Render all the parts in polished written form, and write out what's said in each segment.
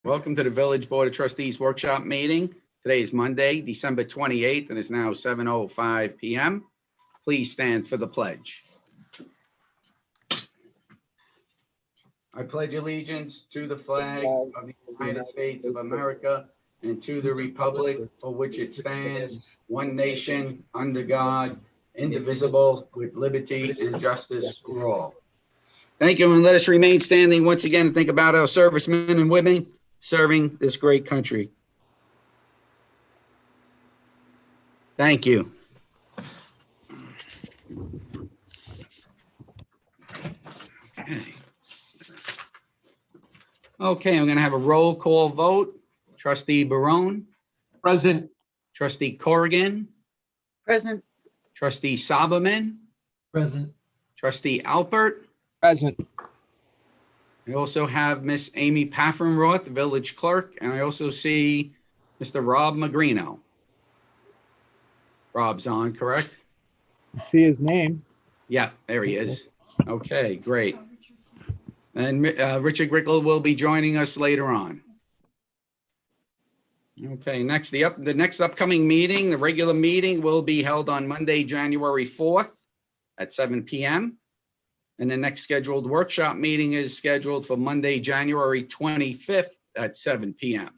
Welcome to the Village Board of Trustees Workshop Meeting. Today is Monday, December 28th, and it's now 7:05 p.m. Please stand for the pledge. I pledge allegiance to the flag of the United States of America and to the republic for which it stands, one nation, under God, indivisible, with liberty and justice for all. Thank you, and let us remain standing once again and think about our servicemen and women serving this great country. Thank you. Okay, I'm going to have a roll call vote. Trustee Barone. Present. Trustee Corrigan. Present. Trustee Sauberman. Present. Trustee Alpert. Present. I also have Miss Amy Paffenroth, the village clerk, and I also see Mr. Rob Magrino. Rob's on, correct? I see his name. Yeah, there he is. Okay, great. And Richard Grickle will be joining us later on. Okay, next, the next upcoming meeting, the regular meeting will be held on Monday, January 4th at 7 p.m. And the next scheduled workshop meeting is scheduled for Monday, January 25th at 7 p.m.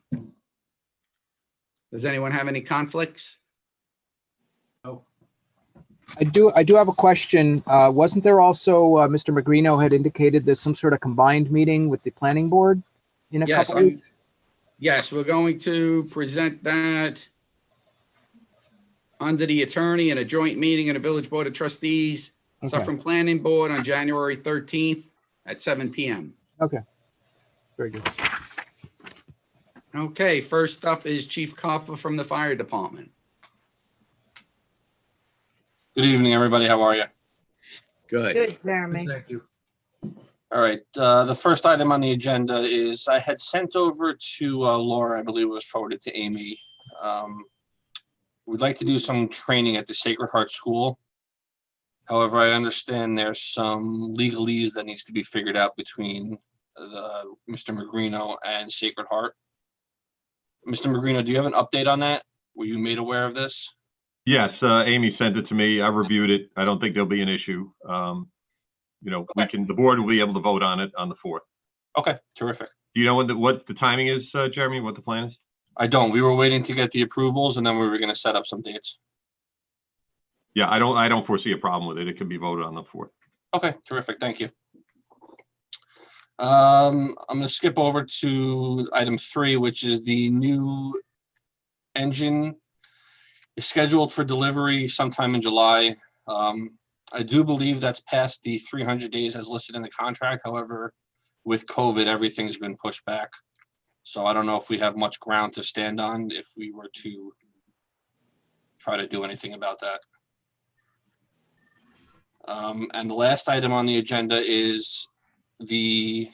Does anyone have any conflicts? Oh, I do have a question. Wasn't there also, Mr. Magrino had indicated there's some sort of combined meeting with the planning board in a yes, couple weeks? yes, we're going to present that under the attorney in a joint meeting in the Village Board of Trustees, Okay. Suffern Planning Board on January 13th at 7 p.m. Okay. Very good. Okay, first up is Chief Kaufer from the Fire Department. Good evening, everybody. How are you? Good. Good, Jeremy. Thank you. All right. The first item on the agenda is I had sent over to Laura, I believe it was forwarded to Amy. We'd like to do some training at the Sacred Heart School. However, I understand there's some legalese that needs to be figured out between Mr. Magrino and Sacred Heart. Mr. Magrino, do you have an update on that? Were you made aware of this? Yes, Amy sent it to me. I reviewed it. I don't think there'll be an issue. The board will be able to vote on it on the 4th. Okay, terrific. Do you know what the timing is, Jeremy, what the plan is? I don't. We were waiting to get the approvals and then we were going to set up some dates. Yeah, I don't foresee a problem with it. It can be voted on the 4th. Okay, terrific. Thank you. I'm going to skip over to item 3, which is the new engine is scheduled for delivery sometime in July. I do believe that's past the 300 days as listed in the contract. However, with COVID, everything's been pushed back. So I don't know if we have much ground to stand on if we were to try to do anything about that. And the last item on the agenda is the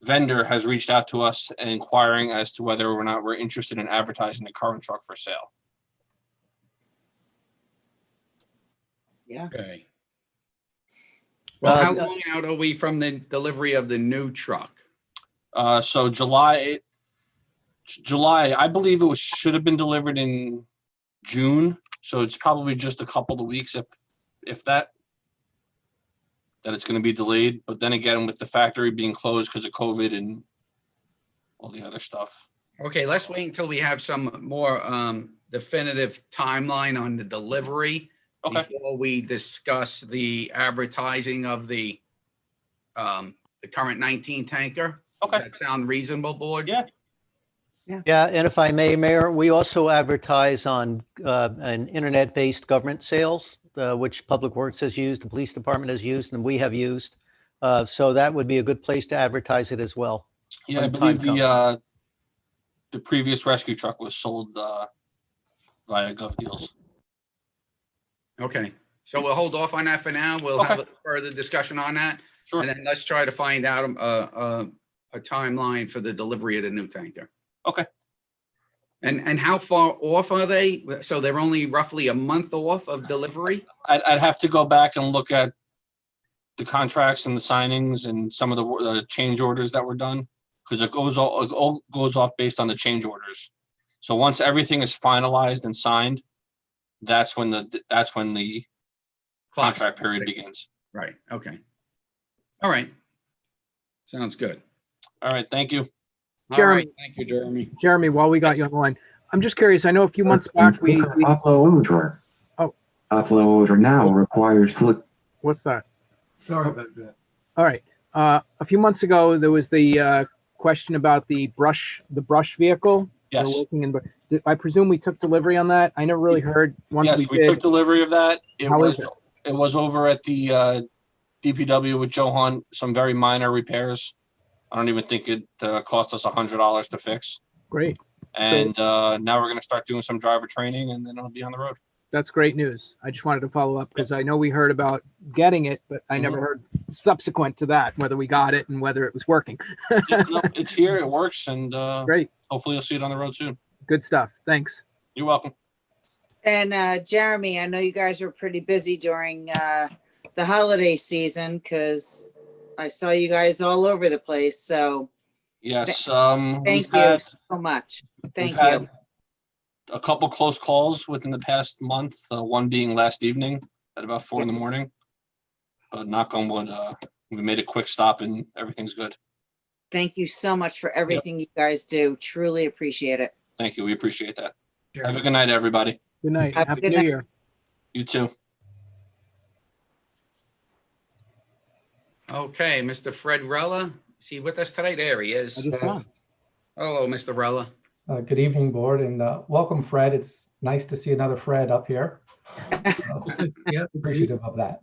vendor has reached out to us and inquiring as to whether or not we're interested in advertising the current truck for sale. Yeah. Okay. Well, how long out are we from the delivery of the new truck? So July, I believe should have been delivered in June. So it's probably just a couple of weeks, if that it's going to be delayed. But then again, with the factory being closed because of COVID and all the other stuff. Okay, let's wait until we have some more definitive timeline on the delivery. Okay. Before we discuss the advertising of the current 19 tanker. Okay. Does that sound reasonable, board? Yeah. Yeah, and if I may, Mayor, we also advertise on an internet-based government sales, which Public Works has used, the police department has used, and we have used. So that would be a good place to advertise it as well. Yeah, I believe the previous rescue truck was sold via GovDeals. Okay, so we'll hold off on that for now. We'll have a further discussion on that. Sure. And then let's try to find out a timeline for the delivery of the new tanker. Okay. And how far off are they? So they're only roughly a month off of delivery? I'd have to go back and look at the contracts and the signings and some of the change orders that were done. because it all goes off based on the change orders. So once everything is finalized and signed, that's when the contract period begins. Right, okay. All right. Sounds good. All right, thank you. All right, thank you, Jeremy. Jeremy, while we got you on the line, I'm just curious. I know a few months back we Upload. Oh. Upload now requires what's that? Sorry about that. All right. A few months ago, there was the question about the brush vehicle. Yes. We're working in, I presume we took delivery on that. I never really heard once Yes, we did. took delivery of that. How is it? It was over at the DPW with Joe Hunt, some very minor repairs. I don't even think it cost us $100 to fix. Great. And now we're going to start doing some driver training, and then it'll be on the road. That's great news. I just wanted to follow up because I know we heard about getting it, but I never heard subsequent to that, whether we got it and whether it was working. Yeah, no, it's here, it works, and Great. hopefully you'll see it on the road soon. Good stuff. Thanks. You're welcome. And Jeremy, I know you guys were pretty busy during the holiday season because I saw you guys all over the place. So Yes. thank you so much. Thank we've had you. a couple close calls within the past month, one being last evening at about 4 a.m. But knock on wood, we made a quick stop and everything's good. Thank you so much for everything you guys do. Truly appreciate it. Thank you. We appreciate that. Have a good night, everybody. Good night. Have a Happy good New night. Year. You too. Okay, Mr. Fred Rella, is he with us today? There he is. I just saw him. Hello, Mr. Rella. Good evening, board, and welcome, Fred. It's nice to see another Fred up here. Appreciative of that.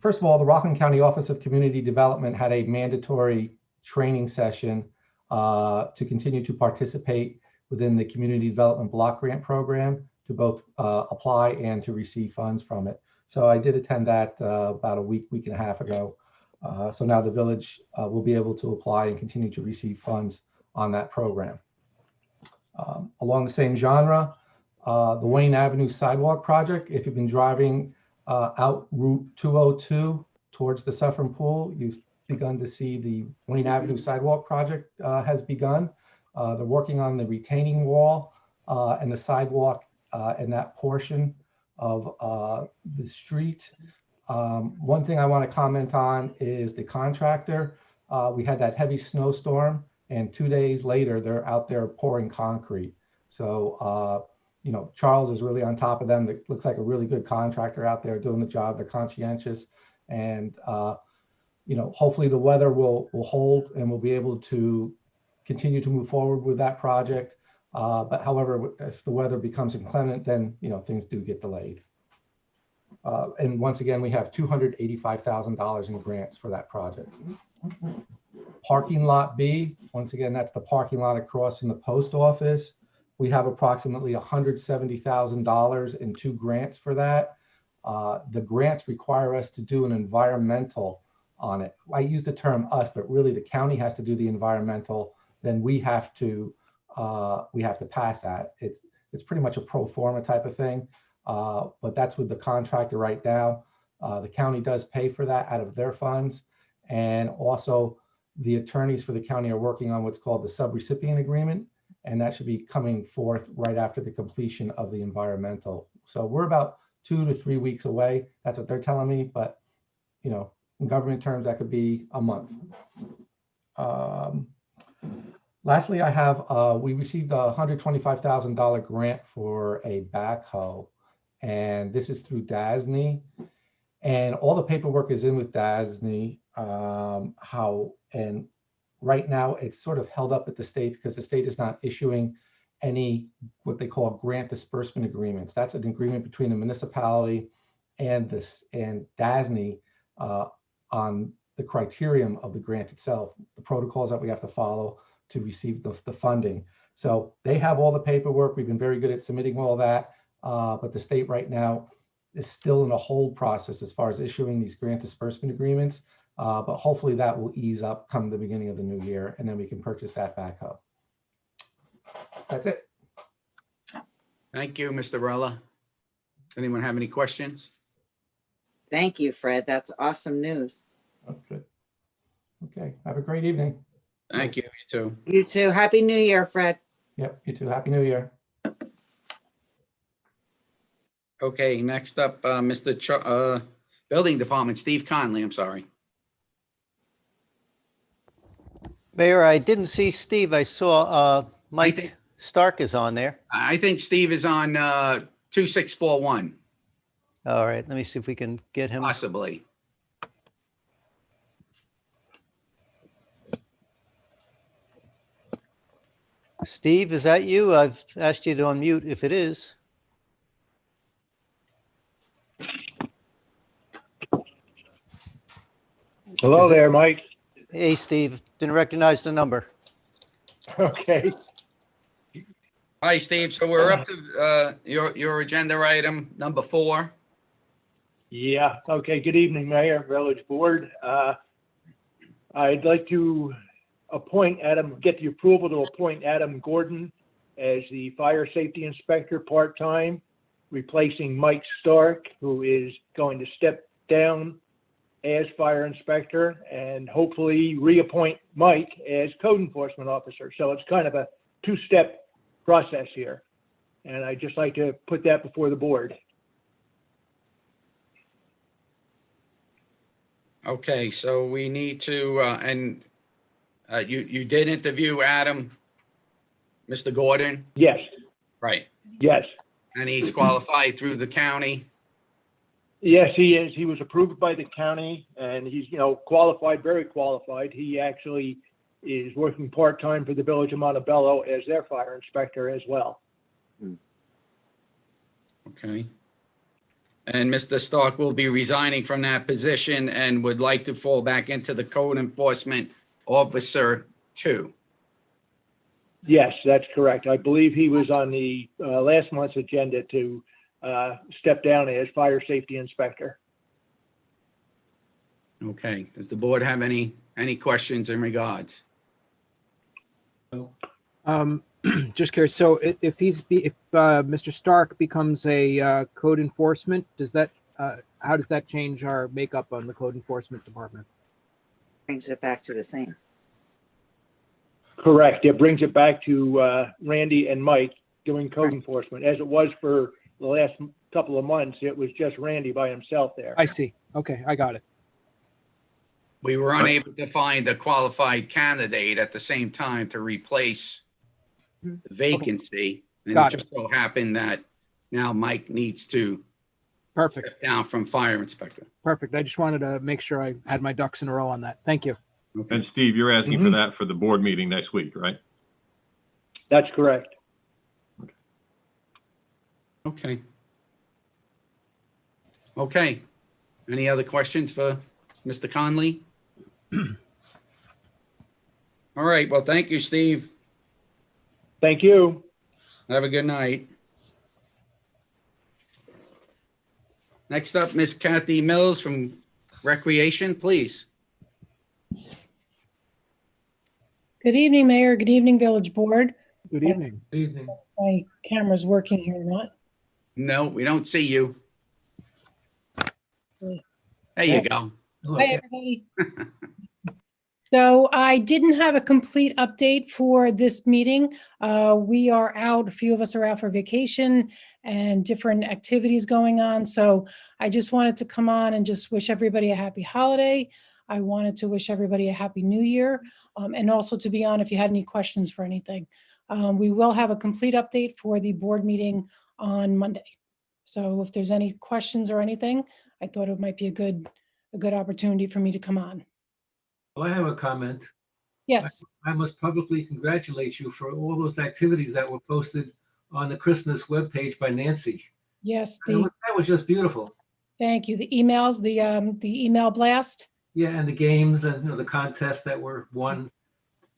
First of all, the Rockland County Office of Community Development had a mandatory training session to continue to participate within the Community Development Block Grant Program to both apply and to receive funds from it. So I did attend that about a week and a half ago. So now the village will be able to apply and continue to receive funds on that program. Along the same genre, the Wayne Avenue Sidewalk Project, if you've been driving out Route 202 towards the Suffern Pool, you've begun to see the Wayne Avenue Sidewalk Project has begun. They're working on the retaining wall and the sidewalk in that portion of the street. One thing I want to comment on is the contractor. We had that heavy snowstorm, and 2 days later, they're out there pouring concrete. So, you know, Charles is really on top of them. That looks like a really good contractor out there doing the job. They're conscientious, and you know, hopefully the weather will hold, and we'll be able to continue to move forward with that project. But however, if the weather becomes inclement, then, you know, things do get delayed. And once again, we have $285,000 in grants for that project. Parking lot B, once again, that's the parking lot across from the post office. We have approximately $170,000 in 2 grants for that. The grants require us to do an environmental on it. I use the term us, but really the county has to do the environmental. Then we have to pass that. It's pretty much a pro forma type of thing, but that's with the contractor right now. The county does pay for that out of their funds, and also the attorneys for the county are working on what's called the subrecipient agreement, and that should be coming forth right after the completion of the environmental. So we're about 2 to 3 weeks away. That's what they're telling me, but you know, in government terms, that could be a month. Lastly, I have, we received a $125,000 grant for a backhoe, and this is through DASNY, and all the paperwork is in with DASNY. And right now it's sort of held up at the state because the state is not issuing any what they call grant disbursement agreements. That's an agreement between the municipality and DASNY on the criterion of the grant itself, the protocols that we have to follow to receive the funding. So they have all the paperwork. We've been very good at submitting all that, but the state right now is still in a hold process as far as issuing these grant disbursement agreements. But hopefully that will ease up come the beginning of the new year, and then we can purchase that backhoe. That's it. Thank you, Mr. Rella. Anyone have any questions? Thank you, Fred. That's awesome news. Oh, good. Okay, have a great evening. Thank you, you too. You too. Happy New Year, Fred. Yep, you too. Happy New Year. Okay, next up, Building Department, Steve Conlee, I'm sorry. Mayor, I didn't see Steve. I saw think- Mike Stark is on there. I think Steve is on 2641, All right, let me see if we can get him. possibly. Steve, is that you? I've asked you to unmute if it is. Hello there, Mike. Hey, Steve, didn't recognize the number. Okay. Hi, Steve. So we're up to your agenda item number 4. Yeah, okay. Good evening, Mayor, Village Board. I'd like to get the approval to appoint Adam Gordon as the Fire Safety Inspector part-time, replacing Mike Stark, who is going to step down as Fire Inspector, and hopefully reappoint Mike as Code Enforcement Officer. So it's kind of a two-step process here. And I'd just like to put that before the board. Okay, so we need to, you did interview Adam, Mr. Gordon, Yes, right? yes. And he's qualified through the county. Yes, he is. He was approved by the county and he's, qualified, very qualified. He actually is working part-time for the Village of Montebello as their fire inspector as well. Okay. And Mr. Stark will be resigning from that position and would like to fall back into the Code Enforcement Officer 2. Yes, that's correct. I believe he was on the last month's agenda to step down as fire safety inspector. Okay, does the board have any questions in regards? Just curious, so if Mr. Stark becomes a code enforcement, how does that change our makeup on the code enforcement department? Brings it back to the same. Correct. It brings it back to Randy and Mike doing code enforcement. As it was for the last couple of months, it was just Randy by himself there. I see. Okay, I got it. We were unable to find a qualified candidate at the same time to replace the vacancy. And it Got it. just so happened that now Mike needs to Perfect, step down from fire inspector. perfect. I just wanted to make sure I had my ducks in a row on that. Thank you. Okay. And Steve, you're asking for that for the board meeting next week, right? That's correct. Okay. Okay. Any other questions for Mr. Conlee? All right. Well, thank you, Steve. Thank you. Have a good night. Next up, Miss Cathy Mills from Recreation, please. Good evening, Mayor. Good evening, Village Board. Good evening. My camera's working here or not. No, we don't see you. There you go. Hi, everybody. So I didn't have a complete update for this meeting. We are out, a few of us are out for vacation and different activities going on. So I just wanted to come on and just wish everybody a happy holiday. I wanted to wish everybody a happy new year, and also to be on if you had any questions for anything. We will have a complete update for the board meeting on Monday. So if there's any questions or anything, I thought it might be a good opportunity for me to come on. Well, I have a comment. Yes. I must publicly congratulate you for all those activities that were posted on the Christmas webpage by Nancy. Yes, That was just beautiful. thank you. The emails, the email blast. Yeah, and the games and the contests that were won.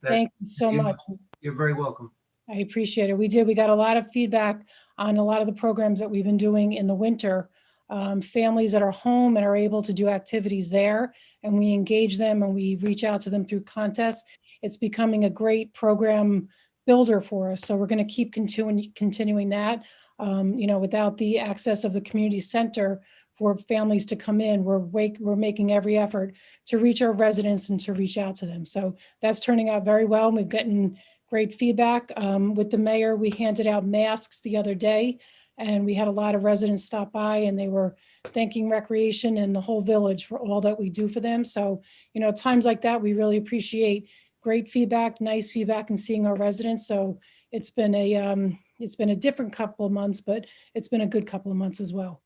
Thank you so much. You're very welcome. I appreciate it. We got a lot of feedback on a lot of the programs that we've been doing in the winter. Families that are home and are able to do activities there, and we engage them and we reach out to them through contests. It's becoming a great program builder for us. So we're going to keep continuing that. Without the access of the community center for families to come in. We're making every effort to reach our residents and to reach out to them. So that's turning out very well. We've gotten great feedback. With the mayor, we handed out masks the other day, and we had a lot of residents stop by, and they were thanking Recreation and the whole village for all that we do for them. So, you know, times like that, we really appreciate great feedback, nice feedback, and seeing our residents. So it's been a different couple of months, but it's been a good couple of months as well.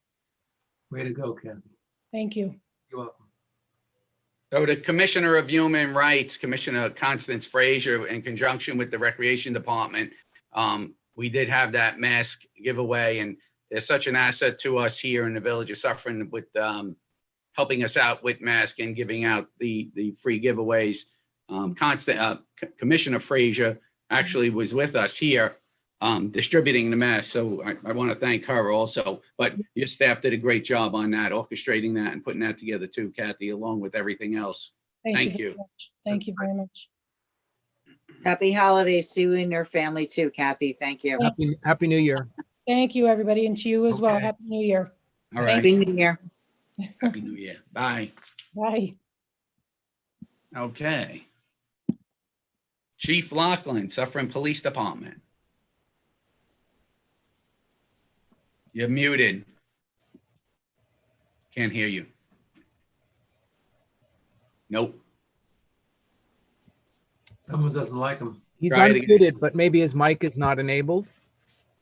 Way to go, Cathy. Thank you. You're welcome. So the Commissioner of Human Rights, Commissioner Constance Frazier, in conjunction with the Recreation Department, we did have that mask giveaway, and they're such an asset to us here in the village of Suffern with helping us out with masks and giving out the free giveaways. Commissioner Frazier actually was with us here distributing the masks, so I want to thank her also. But your staff did a great job on that, orchestrating that and putting that together too, Cathy, along with everything else. Thank you. Very much. Thank you very much. Happy holidays to you and your family too, Cathy. Thank you. Happy New Year. Thank you, everybody, and to you as well. Okay. Happy New Year. All right. Happy New Year. Happy New Year. Bye. Bye. Okay. Chief Loughlin, Suffern Police Department. You're muted. Can't hear you. Nope. Someone doesn't like him. He's Try it again. unmuted, but maybe his mic is not enabled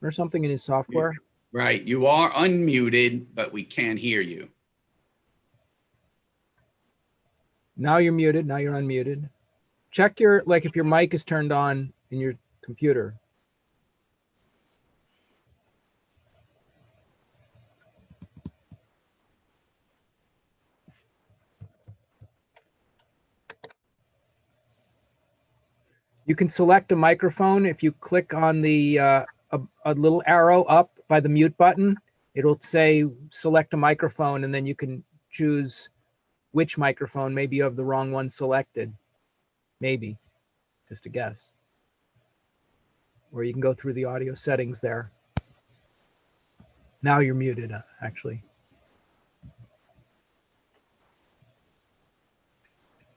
or something in his software. Right. You are unmuted, but we can't hear you. Now you're muted. Now you're unmuted. Check your, like if your mic is turned on in your computer. You can select a microphone. If you click on the a little arrow up by the mute button, it'll say select a microphone, and then you can choose which microphone. Maybe you have the wrong one selected. Maybe, just a guess. Or you can go through the audio settings there. Now you're muted, actually.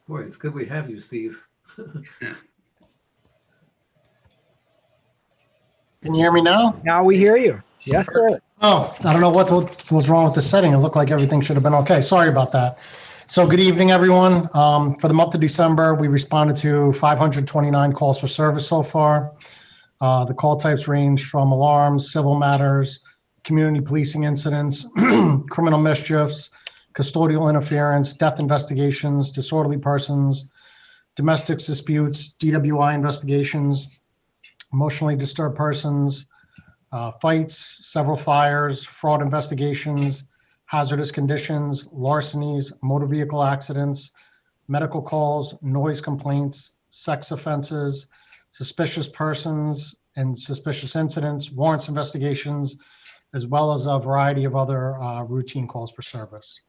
Boy, it's good we have you, Steve. Can you hear me now? Now we hear you. Yes, sir. Oh, I don't know what was wrong with the setting. It looked like everything should have been okay. Sorry about that. So good evening, everyone. For the month of December, we responded to 529 calls for service so far. The call types range from alarms, civil matters, community policing incidents, criminal mischiefs, custodial interference, death investigations, disorderly persons, domestic disputes, DWI investigations, emotionally disturbed persons, fights, several fires, fraud investigations, hazardous conditions, larcenies, motor vehicle accidents, medical calls, noise complaints, sex offenses, suspicious persons and suspicious incidents, warrants investigations, as well as a variety of other routine calls for service.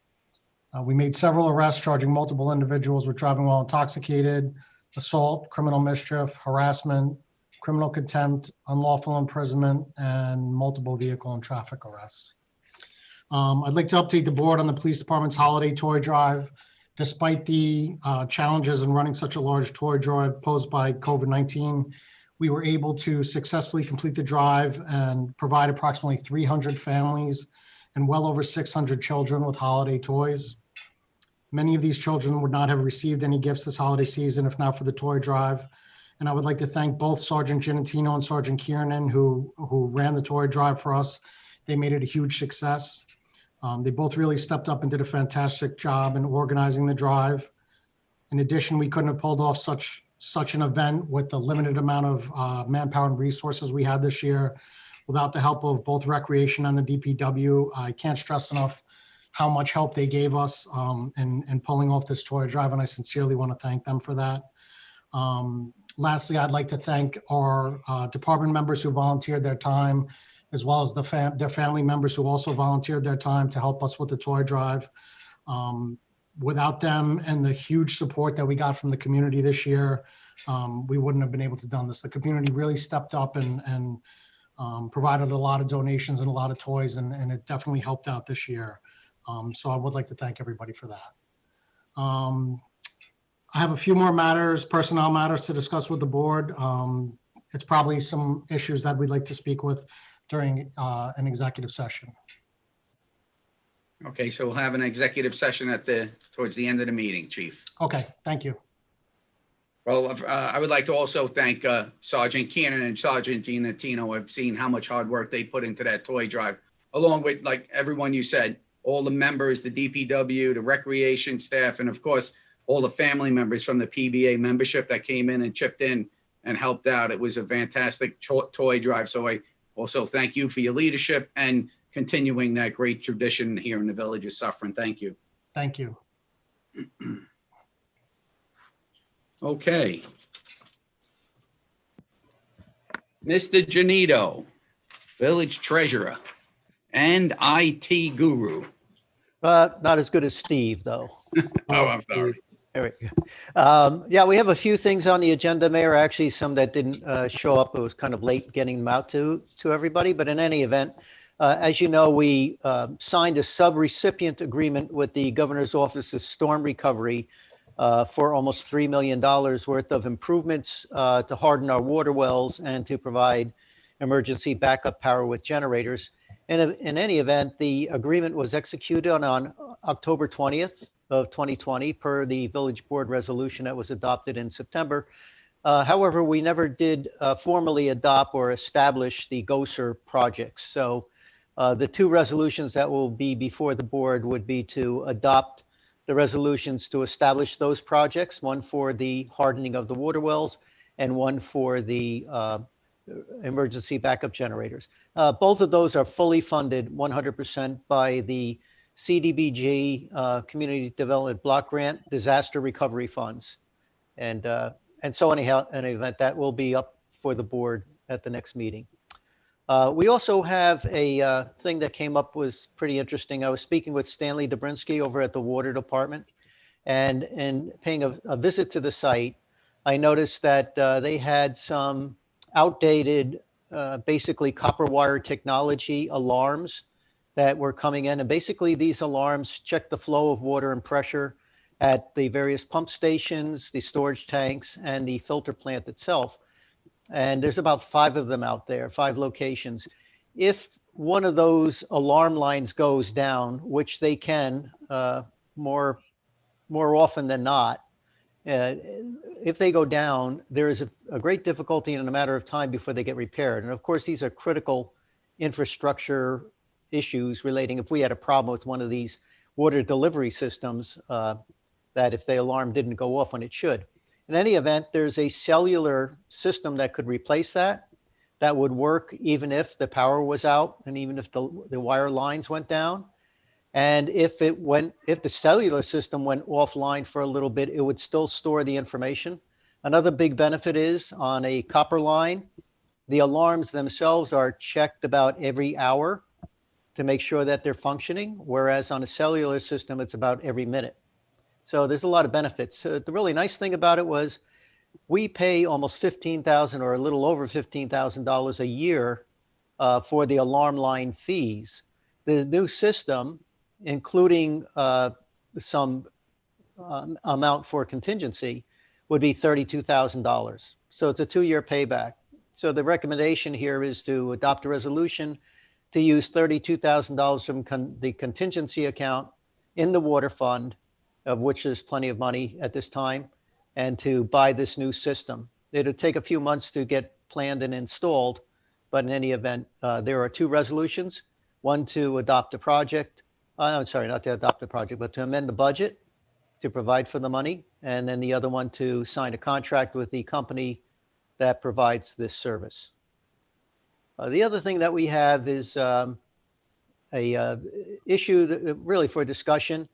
We made several arrests charging multiple individuals with driving while intoxicated, assault, criminal mischief, harassment, criminal contempt, unlawful imprisonment, and multiple vehicle and traffic arrests. I'd like to update the board on the police department's holiday toy drive. Despite the challenges in running such a large toy drive posed by COVID-19, we were able to successfully complete the drive and provide approximately 300 families and well over 600 children with holiday toys. Many of these children would not have received any gifts this holiday season if not for the toy drive. And I would like to thank both Sergeant Genito and Sergeant Kiernan who ran the toy drive for us. They made it a huge success. They both really stepped up and did a fantastic job in organizing the drive. In addition, we couldn't have pulled off such an event with the limited amount of manpower and resources we had this year without the help of both Recreation and the DPW. I can't stress enough how much help they gave us in pulling off this toy drive, and I sincerely want to thank them for that. Lastly, I'd like to thank our department members who volunteered their time, as well as their family members who also volunteered their time to help us with the toy drive. Without them and the huge support that we got from the community this year, we wouldn't have been able to done this. The community really stepped up and provided a lot of donations and a lot of toys, and it definitely helped out this year. So I would like to thank everybody for that. I have a few more matters, personnel matters to discuss with the board. It's probably some issues that we'd like to speak with during an executive session. Okay, so we'll have an executive session towards the end of the meeting, Chief. Okay, thank you. Well, I would like to also thank Sergeant Keenan and Sergeant Genito. I've seen how much hard work they put into that toy drive, along with, like everyone you said, all the members, the DPW, the recreation staff, and of course, all the family members from the PBA membership that came in and chipped in and helped out. It was a fantastic toy drive. So I also thank you for your leadership and continuing that great tradition here in the village of Suffern. Thank you. Thank you. Okay. Mr. Genito, village treasurer and IT guru. Not as good as Steve, though. Oh, I'm sorry. There we go. Yeah, we have a few things on the agenda, Mayor. Actually, some that didn't show up. It was kind of late getting them out to everybody. But in any event, as you know, we signed a sub-recipient agreement with the Governor's Office of Storm Recovery for almost $3 million worth of improvements to harden our water wells and to provide emergency backup power with generators. And in any event, the agreement was executed on October 20th of 2020 per the village board resolution that was adopted in September. However, we never did formally adopt or establish the GOSER projects. So the two resolutions that will be before the board would be to adopt the resolutions to establish those projects, one for the hardening of the water wells and one for the emergency backup generators. Both of those are fully funded 100% by the CDBG Community Development Block Grant Disaster Recovery Funds. And so anyhow, in any event, that will be up for the board at the next meeting. We also have a thing that came up was pretty interesting. I was speaking with Stanley Dobrinsky over at the Water Department, and in paying a visit to the site, I noticed that they had some outdated, basically copper wire technology alarms that were coming in. And basically these alarms check the flow of water and pressure at the various pump stations, the storage tanks, and the filter plant itself. And there's about 5 of them out there, 5 locations. If one of those alarm lines goes down, which they can more often than not, if they go down, there is a great difficulty in a matter of time before they get repaired. And of course, these are critical infrastructure issues relating if we had a problem with one of these water delivery systems, that if the alarm didn't go off when it should. In any event, there's a cellular system that could replace that would work even if the power was out and even if the wire lines went down. And if the cellular system went offline for a little bit, it would still store the information. Another big benefit is on a copper line, the alarms themselves are checked about every hour to make sure that they're functioning, whereas on a cellular system, it's about every minute. So there's a lot of benefits. The really nice thing about it was we pay almost $15,000 or a little over $15,000 a year for the alarm line fees. The new system, including some amount for contingency, would be $32,000. So it's a 2-year payback. So the recommendation here is to adopt a resolution to use $32,000 from the contingency account in the water fund, of which there's plenty of money at this time, and to buy this new system. It'll take a few months to get planned and installed, but in any event, there are 2 resolutions, one to adopt a project, I'm sorry, not to adopt a project, but to amend the budget to provide for the money, and then the other one to sign a contract with the company that provides this service. The other thing that we have is a issue that, really for discussion.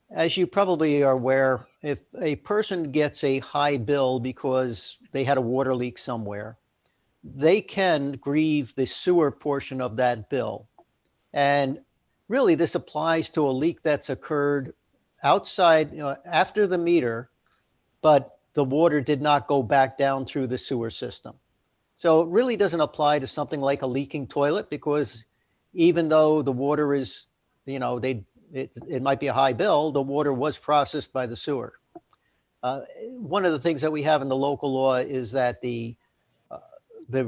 As you probably are aware, if a person gets a high bill because they had a water leak somewhere, they can grieve the sewer portion of that bill. And really this applies to a leak that's occurred outside, after the meter, but the water did not go back down through the sewer system. So it really doesn't apply to something like a leaking toilet, because even though the water is, it might be a high bill, the water was processed by the sewer. One of the things that we have in the local law is that the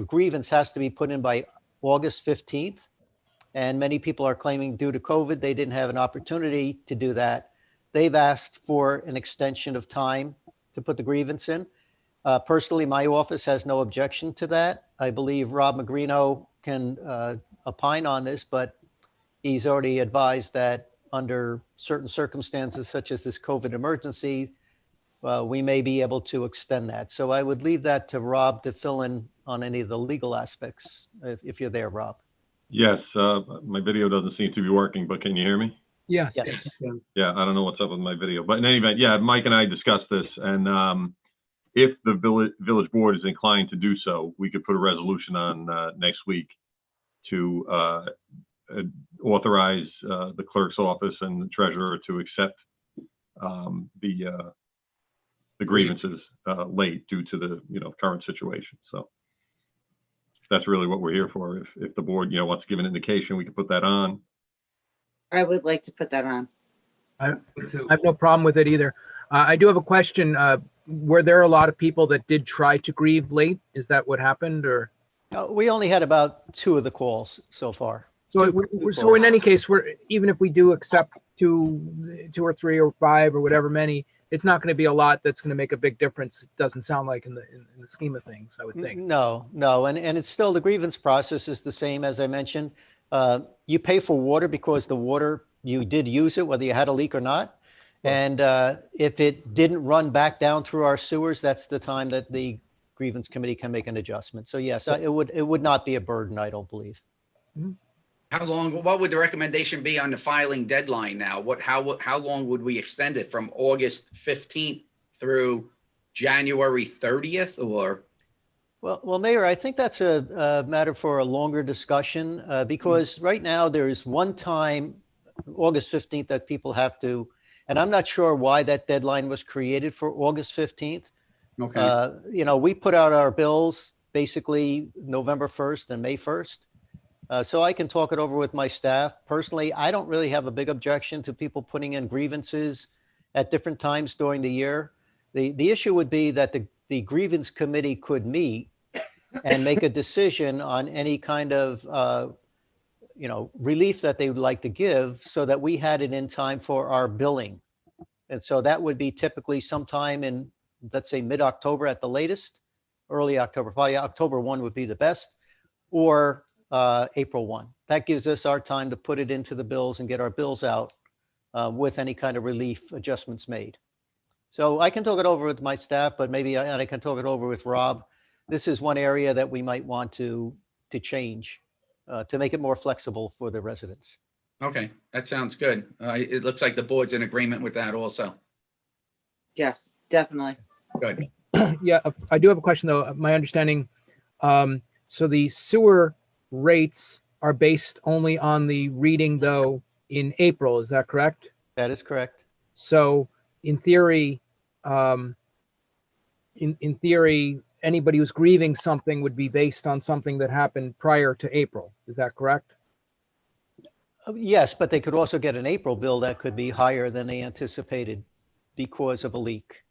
grievance has to be put in by August 15th. And many people are claiming due to COVID, they didn't have an opportunity to do that. They've asked for an extension of time to put the grievance in. Personally, my office has no objection to that. I believe Rob Magrino can opine on this, but he's already advised that under certain circumstances, such as this COVID emergency, we may be able to extend that. So I would leave that to Rob to fill in on any of the legal aspects, if you're there, Rob. Yes, my video doesn't seem to be working, but can you hear me? Yes. Yes. Yeah, I don't know what's up with my video, but in any event, yeah, Mike and I discussed this, and if the village board is inclined to do so, we could put a resolution on next week to authorize the clerk's office and the treasurer to accept the grievances late due to the current situation. So that's really what we're here for. If the board wants to give an indication, we can put that on. I would like to put that on. I have no problem with it either. I do have a question. Were there a lot of people that did try to grieve late? Is that what happened, or? We only had about 2 of the calls so far. So in any case, even if we do accept two or 3 or 5 or whatever many, it's not going to be a lot that's going to make a big difference. It doesn't sound like in the scheme of things, I would think. No, and it's still, the grievance process is the same, as I mentioned. You pay for water because the water, you did use it, whether you had a leak or not. And if it didn't run back down through our sewers, that's the time that the grievance committee can make an adjustment. So yes, it would not be a burden, I don't believe. What would the recommendation be on the filing deadline now? How long would we extend it, from August 15th through January 30th, or? Well, Mayor, I think that's a matter for a longer discussion because right now there's one time, August 15th, that people have to, and I'm not sure why that deadline was created for August 15th. Okay. We put out our bills basically November 1st and May 1st. So I can talk it over with my staff. Personally, I don't really have a big objection to people putting in grievances at different times during the year. The issue would be that the grievance committee could meet and make a decision on any kind of relief that they would like to give, so that we had it in time for our billing. And so that would be typically sometime in, let's say, mid-October at the latest, early October, probably October 1 would be the best, or April 1. That gives us our time to put it into the bills and get our bills out with any kind of relief adjustments made. So I can talk it over with my staff, but maybe I can talk it over with Rob. This is one area that we might want to change to make it more flexible for the residents. Okay, that sounds good. It looks like the board's in agreement with that also. Yes, definitely. Good. Yeah, I do have a question though. My understanding, so the sewer rates are based only on the reading though in April, is that correct? That is correct. So in theory, in theory, anybody who's grieving something would be based on something that happened prior to April. Is that correct? Yes, but they could also get an April bill that could be higher than they anticipated because of a leak.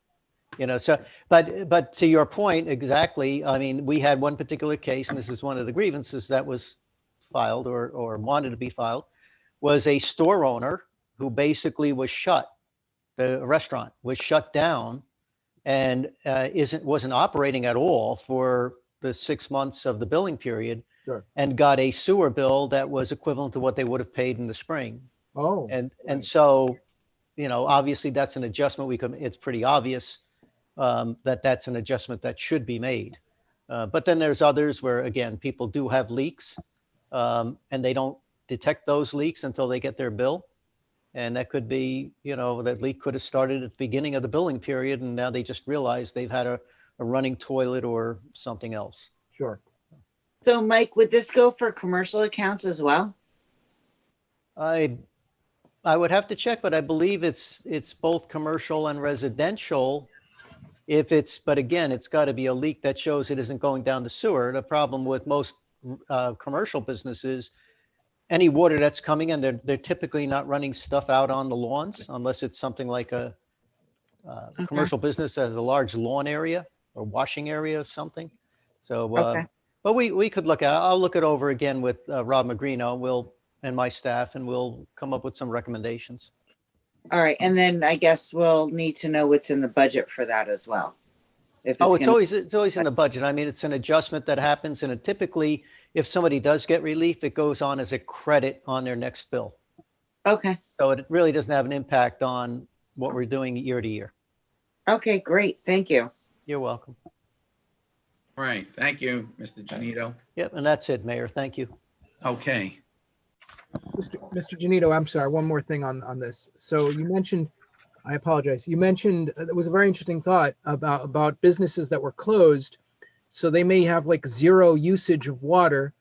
So, but to your point, exactly. I mean, we had one particular case, and this is one of the grievances that was filed or wanted to be filed, was a store owner who basically was shut. The restaurant was shut down and wasn't operating at all for the 6 months of the billing period. Sure. And got a sewer bill that was equivalent to what they would have paid in the spring. Oh. And so, obviously that's an adjustment it's pretty obvious that that's an adjustment that should be made. But then there's others where, again, people do have leaks and they don't detect those leaks until they get their bill. And that could be, that leak could have started at the beginning of the billing period, and now they just realize they've had a running toilet or something else. Sure. So Mike, would this go for commercial accounts as well? I would have to check, but I believe it's both commercial and residential. But again, it's got to be a leak that shows it isn't going down the sewer. The problem with most commercial businesses, any water that's coming in, they're typically not running stuff out on the lawns unless it's something like a commercial business that has a large lawn area or washing area or something. So, Okay. but we could look at it. I'll look it over again with Rob Magrino and my staff, and we'll come up with some recommendations. All right, and then I guess we'll need to know what's in the budget for that as well. If Oh, gonna- it's always in the budget. I mean, it's an adjustment that happens, and it typically, if somebody does get relief, it goes on as a credit on their next bill. Okay, So it really doesn't have an impact on what we're doing year to year. okay, great, thank you. You're welcome. All right, thank you, Mr. Genito. Yep, and that's it, Mayor. Thank you. Okay, Mr. Genito, I'm sorry, one more thing on this. So you mentioned, I apologize, you mentioned, it was a very interesting thought about businesses that were closed. So they may have like zero usage of water,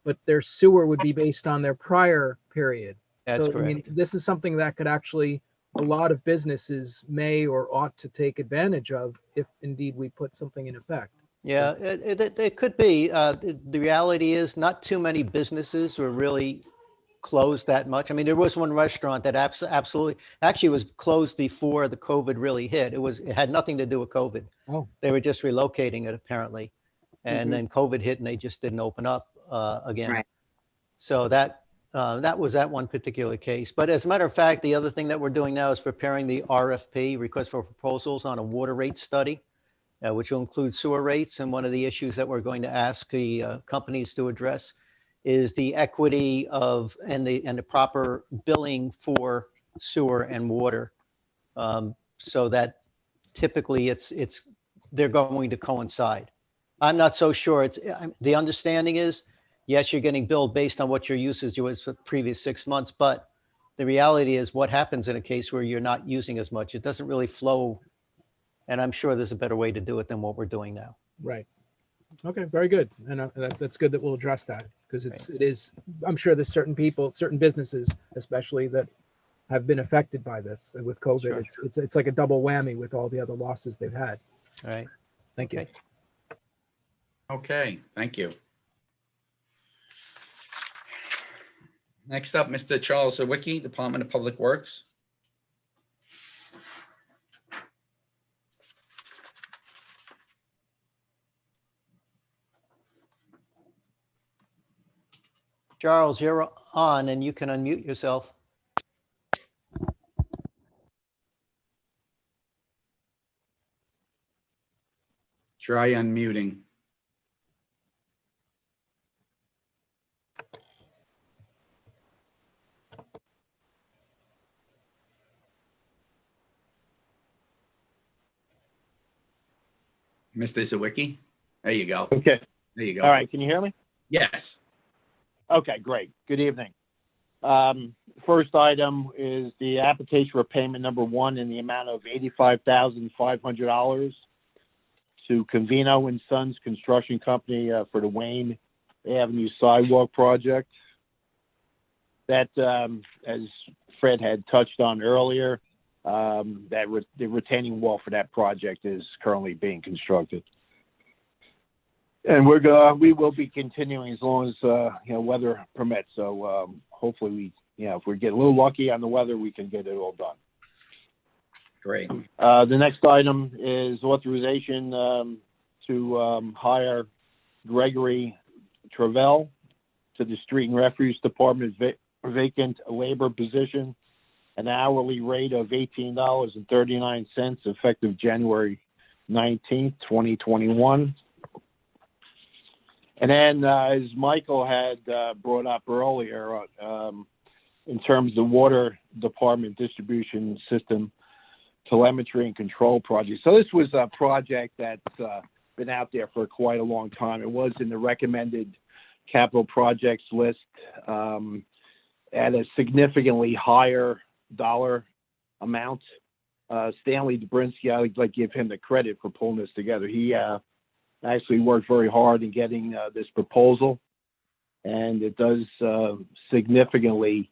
but their sewer would be based on their prior period. That's So, correct. I mean, this is something that could actually, a lot of businesses may or ought to take advantage of if indeed we put something in effect. Yeah, it could be. The reality is not too many businesses were really closed that much. I mean, there was one restaurant that absolutely actually was closed before the COVID really hit. It had nothing to do with COVID. Oh. They were just relocating it apparently. And then COVID hit and they just didn't open up again. Right. So that was that one particular case. But as a matter of fact, the other thing that we're doing now is preparing the RFP, request for proposals, on a water rate study, which will include sewer rates. And one of the issues that we're going to ask the companies to address is the equity of and the proper billing for sewer and water, so that typically they're going to coincide. I'm not so sure. The understanding is, yes, you're getting billed based on what your usage was for the previous 6 months, but the reality is what happens in a case where you're not using as much. It doesn't really flow, and I'm sure there's a better way to do it than what we're doing now. Right. Okay, very good. And that's good that we'll address that because it is, I'm sure there's certain people, certain businesses, especially that have been affected by this with COVID. Sure. It's like a double whammy with all the other losses they've had. All right. Thank you. Okay. okay, thank you. Next up, Mr. Charles Sawicki, Department of Public Works. Charles, you're on and you can unmute yourself. Try unmuting. Mr. Sawicki, there you go. Okay. There you go. All right. Can you hear me? Yes. Okay, great. Good evening. First item is the application for payment number 1 in the amount of $85,500 to Convino and Sons Construction Company for the Wayne Avenue Sidewalk Project. That, as Fred had touched on earlier, the retaining wall for that project is currently being constructed. And we will be continuing as long as weather permits. So hopefully if we get a little lucky on the weather, we can get it all done. Great. The next item is authorization to hire Gregory Travell to the Street and Refuse Department vacant labor position, an hourly rate of $18.39 effective January 19th, 2021. And then, as Michael had brought up earlier, in terms of the water department distribution system telemetry and control project. So this was a project that's been out there for quite a long time. It was in the recommended capital projects list at a significantly higher dollar amount. Stanley Dobrinsky, I'd like to give him the credit for pulling this together. He actually worked very hard in getting this proposal, and it does significantly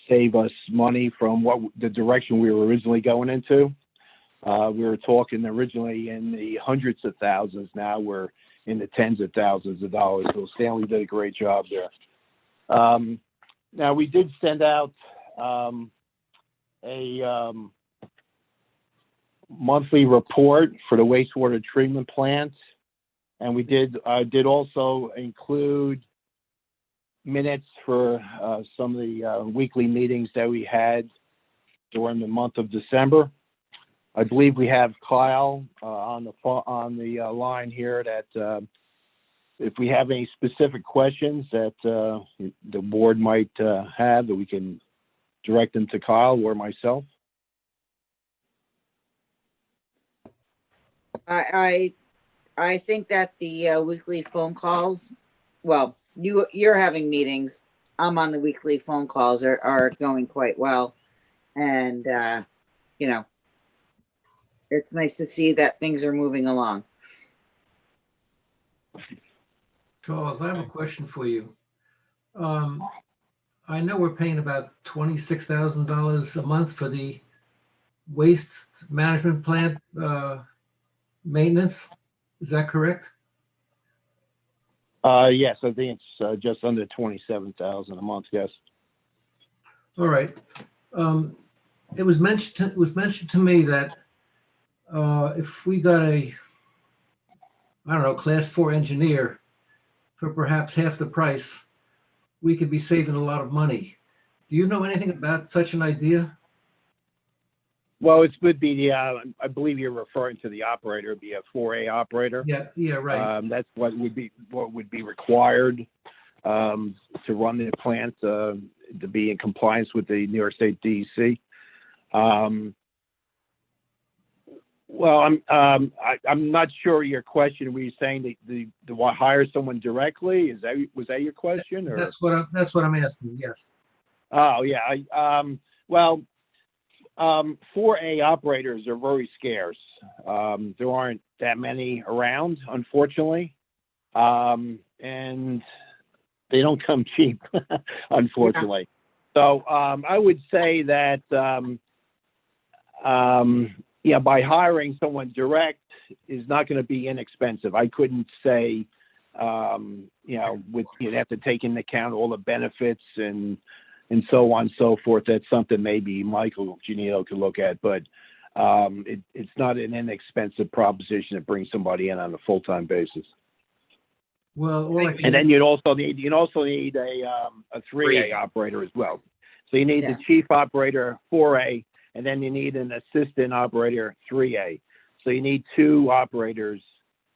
save us money from what the direction we were originally going into. We were talking originally in the hundreds of thousands. Now we're in the tens of thousands of dollars. So Stanley did a great job there. Now, we did send out a monthly report for the wastewater treatment plant. And we did also include minutes for some of the weekly meetings that we had during the month of December. I believe we have Kyle on the line here that if we have any specific questions that the board might have, that we can direct them to Kyle or myself. I think that the weekly phone calls, well, you're having meetings. I'm on the weekly phone calls are going quite well. And, you know, it's nice to see that things are moving along. Charles, I have a question for you. I know we're paying about $26,000 a month for the waste management plant maintenance. Is that correct? Yes, I think it's just under 27,000 a month. Yes. All right. It was mentioned to me that if we got I don't know, class 4 engineer for perhaps half the price, we could be saving a lot of money. Do you know anything about such an idea? Well, it would be the, I believe you're referring to the operator, be a 4A operator. Yeah, right. That's what would be required to run the plant to be in compliance with the New York State DEC. Well, I'm not sure your question. Were you saying the hire someone directly? Was that your question? Or? That's what I'm asking. Yes. Oh yeah. Well, 4A operators are very scarce. There aren't that many around, unfortunately, and they don't come cheap, unfortunately. Yeah. So I would say that by hiring someone direct is not going to be inexpensive. I couldn't say, you'd have to take into account all the benefits and so on and so forth. That's something maybe Michael Genito could look at, but it's not an inexpensive proposition to bring somebody in on a full-time basis. Well, and then you'd also need a 3A operator as well. So you need the chief operator 4A, and then you need an assistant operator 3A. So you need 2 operators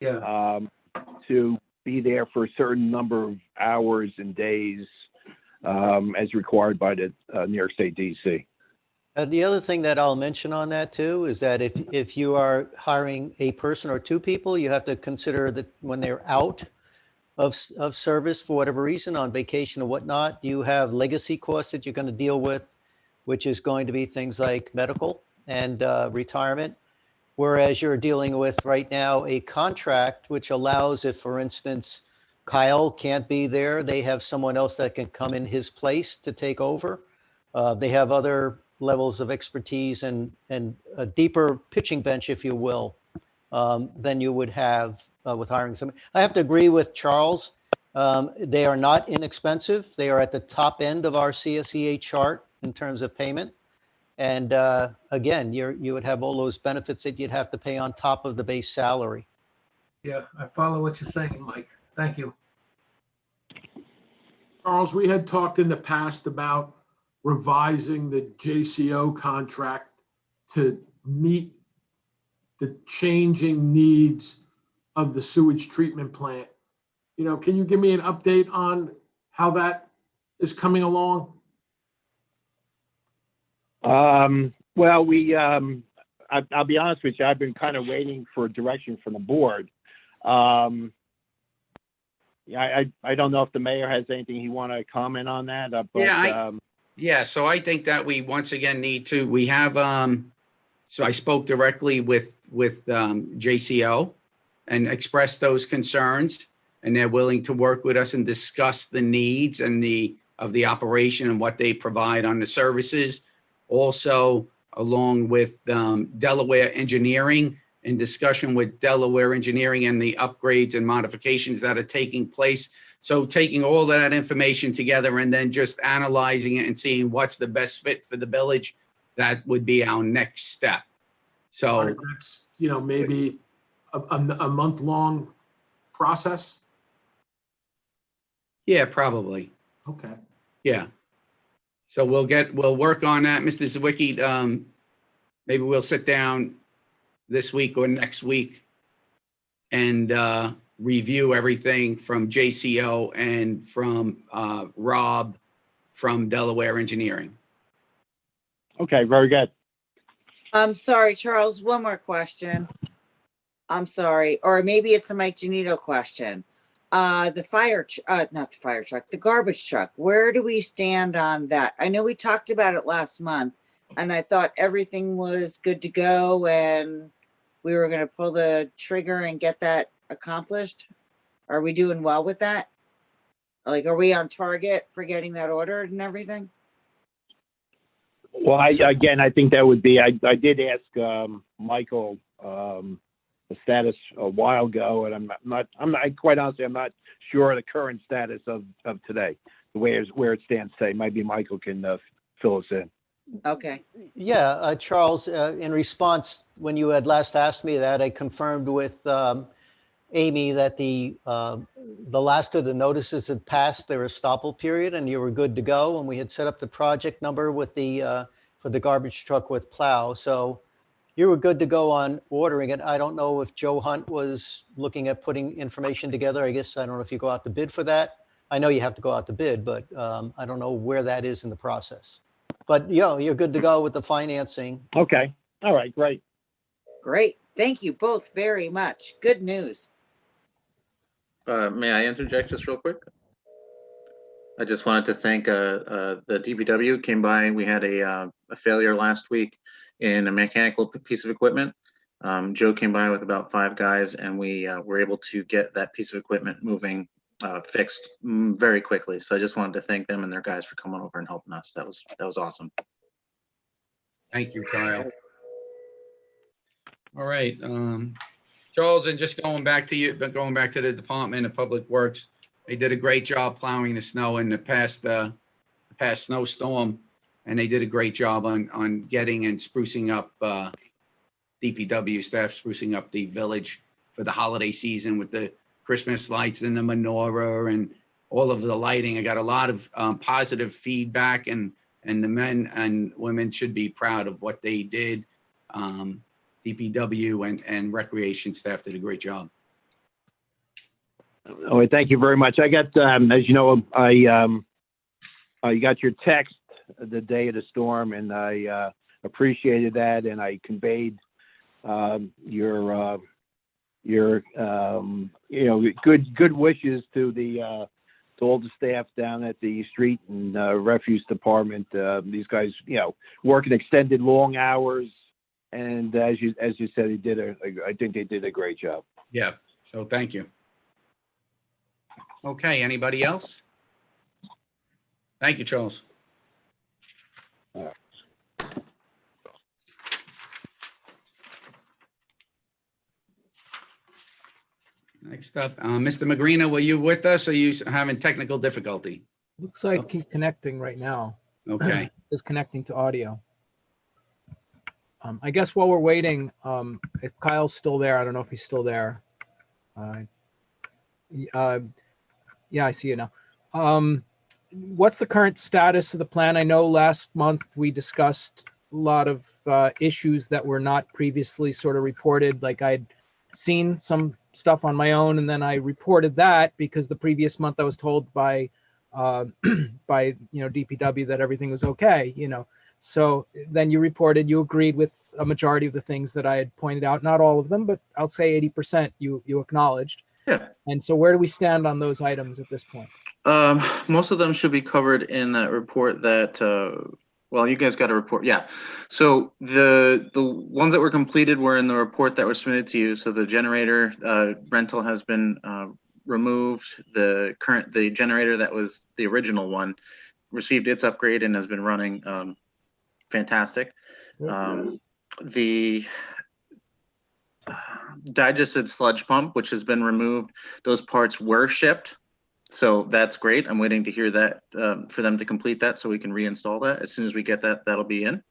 to be there for a certain number of hours and days as required by the New York State DEC. The other thing that I'll mention on that too is that if you are hiring a person or 2 people, you have to consider that when they're out of service for whatever reason, on vacation or whatnot, you have legacy costs that you're going to deal with, which is going to be things like medical and retirement. Whereas you're dealing with right now a contract which allows, if for instance, Kyle can't be there, they have someone else that can come in his place to take over. They have other levels of expertise and a deeper pitching bench, if you will, than you would have with hiring someone. I have to agree with Charles. They are not inexpensive. They are at the top end of our CSEA chart in terms of payment. And again, you would have all those benefits that you'd have to pay on top of the base salary. Yeah, I follow what you're saying, Mike. Thank you. Charles, we had talked in the past about revising the JCO contract to meet the changing needs of the sewage treatment plant. Can you give me an update on how that is coming along? Well, I'll be honest with you, I've been kind of waiting for direction from the board. I don't know if the mayor has anything he want to comment on that. But, so I think that we once again need to, we have, so I spoke directly with JCO and expressed those concerns, and they're willing to work with us and discuss the needs and of the operation and what they provide on the services. Also, along with Delaware Engineering, in discussion with Delaware Engineering and the upgrades and modifications that are taking place So taking all that information together and then just analyzing it and seeing what's the best fit for the village, that would be our next step. So, That's, maybe a month-long process? yeah, probably. Okay. Yeah. So we'll work on that, Mr. Sawicki. Maybe we'll sit down this week or next week and review everything from JCO and from Rob from Delaware Engineering. Okay, very good. I'm sorry, Charles, one more question. I'm sorry, or maybe it's a Mike Genito question. Not the fire truck, the garbage truck. Where do we stand on that? I know we talked about it last month and I thought everything was good to go and we were going to pull the trigger and get that accomplished. Are we doing well with that? Like, are we on target for getting that ordered and everything? Well, I think that would be, I did ask Michael the status a while ago, and I'm not quite honestly, I'm not sure the current status of today, where it stands today. Maybe Michael can fill us in. Okay. Yeah, Charles, in response, when you had last asked me that, I confirmed with Amy that the last of the notices had passed their estoppel period and you were good to go. And we had set up the project number with the for the garbage truck with plow. So you were good to go on ordering it. I don't know if Joe Hunt was looking at putting information together. I guess I don't know if you go out to bid for that. I know you have to go out to bid, but I don't know where that is in the process. But you're good to go with the financing. Okay. All right. Great. Great. Thank you both very much. Good news. May I interject just real quick? I just wanted to thank the DPW came by. We had a failure last week in a mechanical piece of equipment. Joe came by with about 5 guys, and we were able to get that piece of equipment moving, fixed very quickly. So I just wanted to thank them and their guys for coming over and helping us. That was awesome. Thank you, Kyle. All right, Charles, and just going back to you, but going back to the Department of Public Works, they did a great job plowing the snow in the past snowstorm, and they did a great job on getting and sprucing up DPW staff, sprucing up the village for the holiday season with the Christmas lights and the menorah and all of the lighting. I got a lot of positive feedback, and the men and women should be proud of what they did. DPW and recreation staff did a great job. Oh, thank you very much. I got, as you know, I got your text the day of the storm, and I appreciated that, and I conveyed your good wishes to all the staff down at the street and refuse department. These guys, working extended long hours. And as you said, I think they did a great job. Yeah. So thank you. Okay. Anybody else? Thank you, Charles. Next up, Mr. Magrino, were you with us? Or are you having technical difficulty? Looks like he's connecting right now. Okay. Is connecting to audio. I guess while we're waiting, if Kyle's still there, I don't know if he's still there. Yeah, I see you now. What's the current status of the plan? I know last month we discussed a lot of issues that were not previously sort of reported. Like I'd seen some stuff on my own, and then I reported that because the previous month I was told by DPW that everything was okay. So then you reported, you agreed with a majority of the things that I had pointed out, not all of them, but I'll say 80% you acknowledged. Yeah. And so where do we stand on those items at this point? Most of them should be covered in that report that, well, you guys got a report. Yeah. So the ones that were completed were in the report that was submitted to you. So the generator rental has been removed. The generator that was the original one received its upgrade and has been running fantastic. The digested sludge pump, which has been removed, those parts were shipped. So that's great. I'm waiting to hear that for them to complete that so we can reinstall that. As soon as we get that, that'll be in.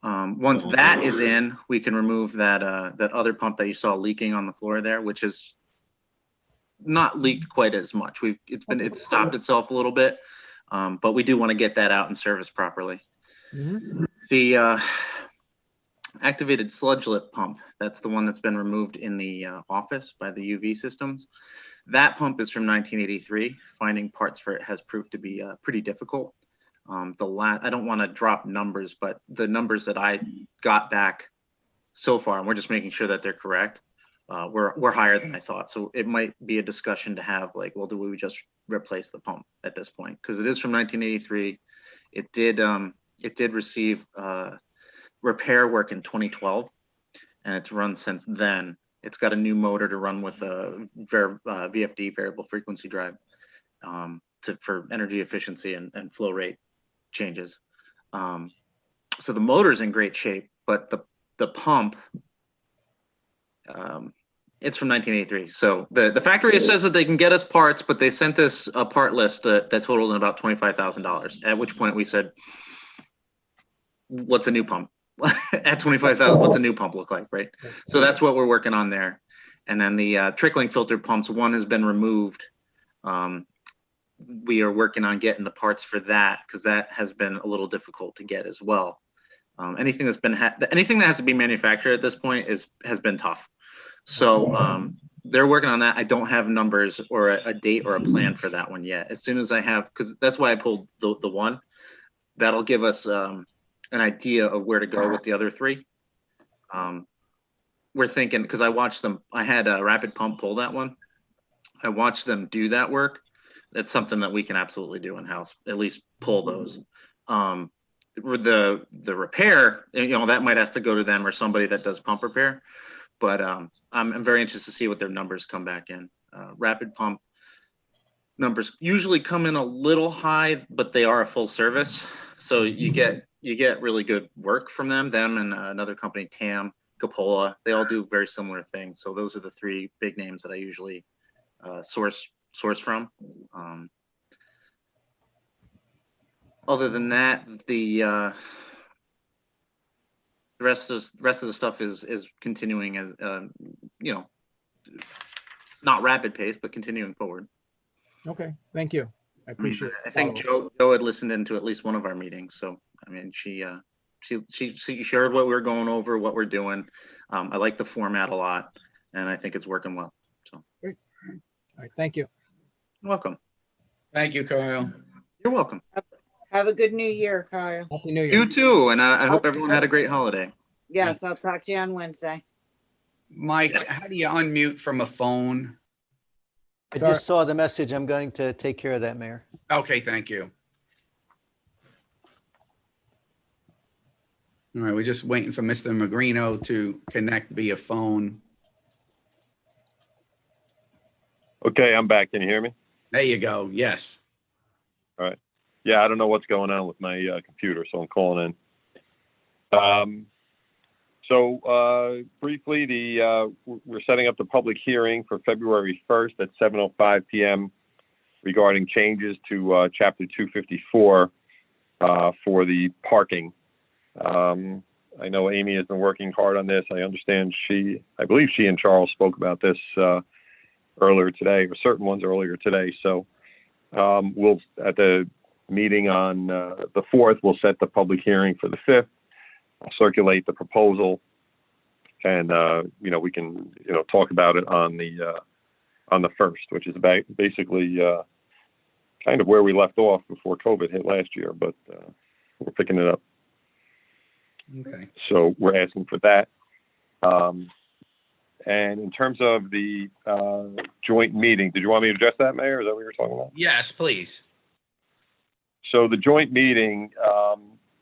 Once that is in, we can remove that that other pump that you saw leaking on the floor there, which is not leaked quite as much. It's stopped itself a little bit, but we do want to get that out and service properly. The activated sludge lift pump, that's the one that's been removed in the office by the UV systems. That pump is from 1983. Finding parts for it has proved to be pretty difficult. I don't want to drop numbers, but the numbers that I got back so far, and we're just making sure that they're correct, we're higher than I thought. So it might be a discussion to have, like, well, do we just replace the pump at this point? Because it is from 1983. It did receive repair work in 2012, and it's run since then. It's got a new motor to run with a VFD, variable frequency drive, for energy efficiency and flow rate changes. So the motor's in great shape, but the pump, it's from 1983. So the factory says that they can get us parts, but they sent us a part list that totaled in about $25,000. At which point we said, "What's a new pump?" At 25,000, what's a new pump look like, right? So that's what we're working on there. And then the trickling filter pumps, one has been removed. We are working on getting the parts for that because that has been a little difficult to get as well. Anything that has to be manufactured at this point has been tough. So they're working on that. I don't have numbers or a date or a plan for that one yet. As soon as I have, because that's why I pulled the one, that'll give us an idea of where to go with the other three. We're thinking, because I watched them, I had a rapid pump pull that one. I watched them do that work. That's something that we can absolutely do in-house, at least pull those. With the repair, that might have to go to them or somebody that does pump repair. But I'm very interested to see what their numbers come back in. Rapid pump numbers usually come in a little high, but they are a full service. So you get really good work from them and another company, TAM, Capola. They all do very similar things. So those are the three big names that I usually source from. Other than that, the rest of the stuff is continuing as not rapid pace, but continuing forward. Okay, thank you. I appreciate it. I think Joe had listened into at least one of our meetings, so I mean, she shared what we were going over, what we're doing. I like the format a lot, and I think it's working well. So great. All right, thank you. You're welcome. Thank you, Kyle. You're welcome. Have a good new year, Kyle. Happy New Year. You too, and I hope everyone had a great holiday. Yes, I'll talk to you on Wednesday. Mike, how do you unmute from a phone? I just saw the message. I'm going to take care of that, Mayor. Okay, thank you. All right, we're just waiting for Mr. Magrino to connect via phone. Okay, I'm back. Can you hear me? There you go. Yes. All right. Yeah, I don't know what's going on with my computer, so I'm calling in. So briefly, we're setting up the public hearing for February 1st at 7:05 p.m. regarding changes to Chapter 254 for the parking. I know Amy has been working hard on this. I understand I believe she and Charles spoke about this earlier today, or certain ones earlier today. So we'll, at the meeting on the 4th, we'll set the public hearing for the 5th. I'll circulate the proposal, and we can talk about it on the 1st, which is basically kind of where we left off before COVID hit last year, but we're picking it up. Okay. So we're asking for that. And in terms of the joint meeting, did you want me to address that, Mayor? Is that what you were talking about? Yes, please. So the joint meeting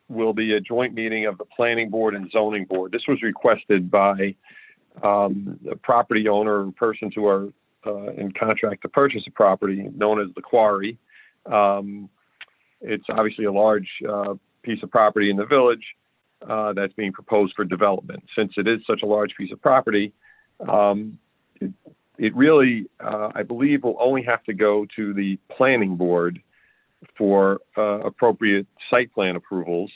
will be a joint meeting of the Planning Board and Zoning Board. This was requested by the property owner and persons who are in contract to purchase a property known as the Quarry. It's obviously a large piece of property in the village that's being proposed for development. Since it is such a large piece of property, it really, I believe, will only have to go to the planning board for appropriate site plan approvals.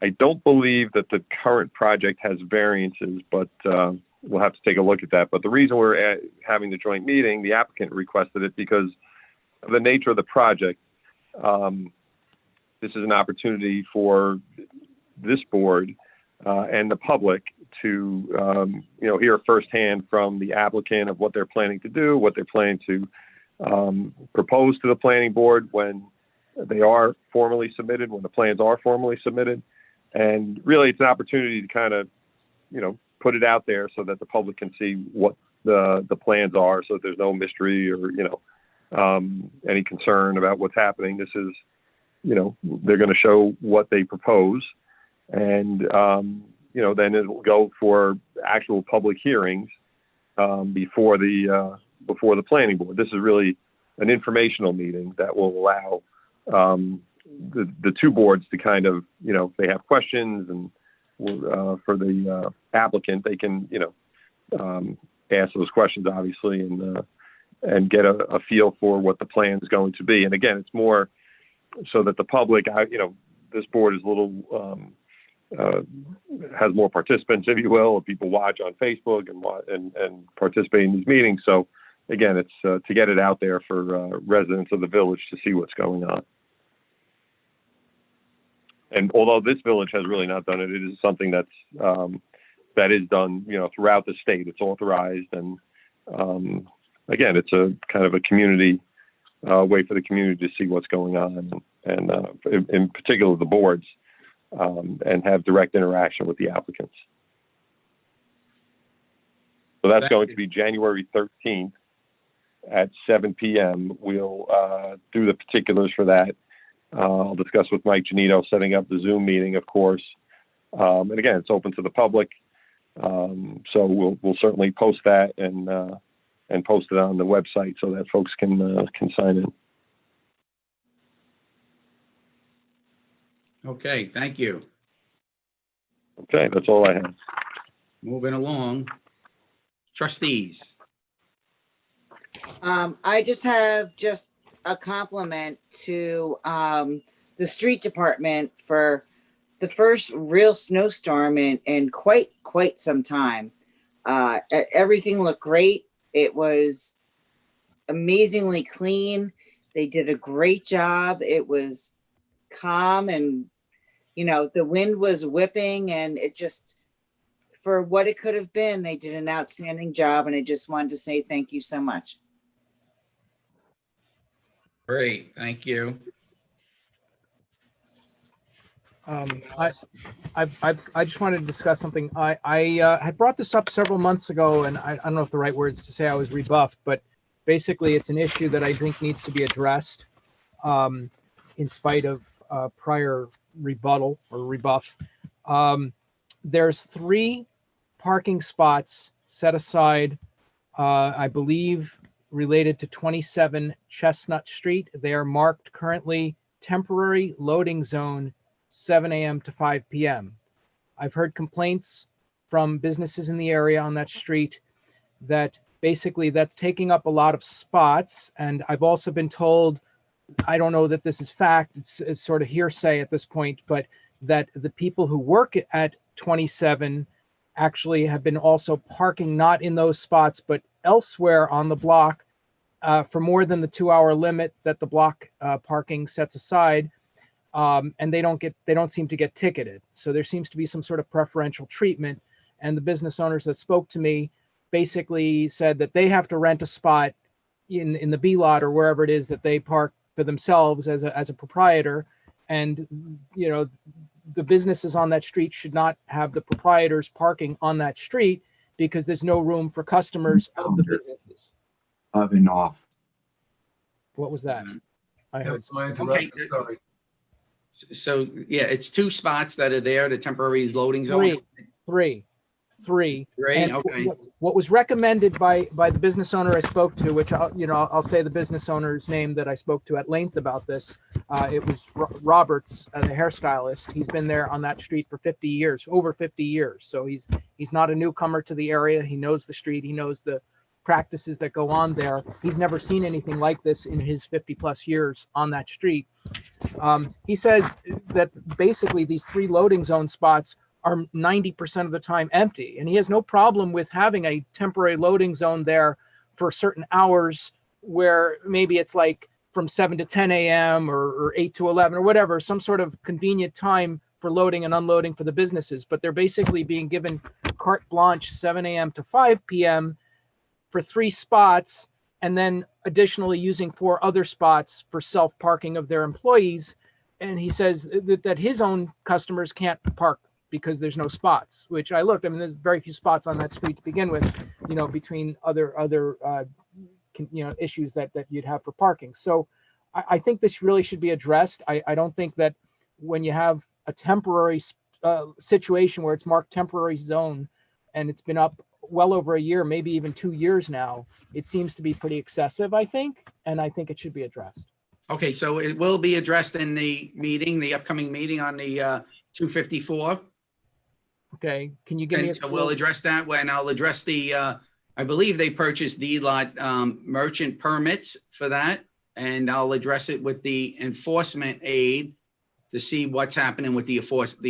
I don't believe that the current project has variances, but we'll have to take a look at that. But the reason we're having the joint meeting, the applicant requested it because of the nature of the project. This is an opportunity for this board and the public to, hear firsthand from the applicant of what they're planning to do, what they're planning to propose to the planning board when they are formally submitted, when the plans are formally submitted. And really, it's an opportunity to kind of, put it out there so that the public can see what the plans are, so that there's no mystery or, any concern about what's happening. This is, they're going to show what they propose, and, then it will go for actual public hearings before the planning board. This is really an informational meeting that will allow the two boards to kind of, if they have questions and for the applicant, they can, ask those questions, obviously, and get a feel for what the plan is going to be. And again, it's more so that the public, this board is a little, has more participants, if you will. People watch on Facebook and participate in these meetings. So again, it's to get it out there for residents of the village to see what's going on. And although this village has really not done it, it is something that is done, throughout the state. It's authorized, and again, it's a kind of a community way for the community to see what's going on, and in particular the boards, and have direct interaction with the applicants. So that's going to be January 13th at 7 p.m. We'll do the particulars for that. I'll discuss with Mike Genito setting up the Zoom meeting, of course. And again, it's open to the public. So we'll certainly post that and post it on the website so that folks can sign in. Okay, thank you. Okay, that's all I have. Moving along. Trustees. I just have a compliment to the street department for the first real snowstorm in quite some time. Everything looked great. It was amazingly clean. They did a great job. It was calm, and the wind was whipping, and it just, for what it could have been, they did an outstanding job, and I just wanted to say thank you so much. Great, thank you. I just wanted to discuss something. I had brought this up several months ago, and I don't know if the right words to say I was rebuffed, but basically it's an issue that I think needs to be addressed in spite of prior rebuttal or rebuff. There's 3 parking spots set aside, I believe, related to 27 Chestnut Street. They are marked currently temporary loading zone, 7 a.m. to 5 p.m. I've heard complaints from businesses in the area on that street that basically that's taking up a lot of spots. And I've also been told, I don't know that this is fact, it's sort of hearsay at this point, but that the people who work at 27 actually have been also parking not in those spots, but elsewhere on the block for more than the 2-hour limit that the block parking sets aside. And they don't seem to get ticketed. So there seems to be some sort of preferential treatment. And the business owners that spoke to me basically said that they have to rent a spot in the B lot or wherever it is that they park for themselves as a proprietor. And, the businesses on that street should not have the proprietors parking on that street because there's no room for customers of the businesses. Oven off. What was that? I heard. Okay. So yeah, it's 2 spots that are there, the temporary loading zone. Three. And Okay. What was recommended by the business owner I spoke to, which I'll say the business owner's name that I spoke to at length about this. It was Roberts, the hairstylist. He's been there on that street for 50 years, over 50 years. So he's not a newcomer to the area. He knows the street. He knows the practices that go on there. He's never seen anything like this in his 50+ years on that street. He says that basically these 3 loading zone spots are 90% of the time empty, and he has no problem with having a temporary loading zone there for certain hours where maybe it's like from 7 to 10 a.m. or 8 to 11 or whatever, some sort of convenient time for loading and unloading for the businesses. But they're basically being given carte blanche 7 a.m. to 5 p.m. for 3 spots, and then additionally using 4 other spots for self-parking of their employees. And he says that his own customers can't park because there's no spots, which I looked, I mean, there's very few spots on that street to begin with, you know, between other issues that you'd have for parking. So I think this really should be addressed. I don't think that when you have a temporary situation where it's marked temporary zone and it's been up well over a year, maybe even 2 years now, it seems to be pretty excessive, I think, and I think it should be addressed. Okay, so it will be addressed in the meeting, the upcoming meeting on the 254. Okay, can you give me And so we'll address that when I'll address the, I believe they purchased D-lot merchant permits for that. And I'll address it with the enforcement aid to see what's happening with the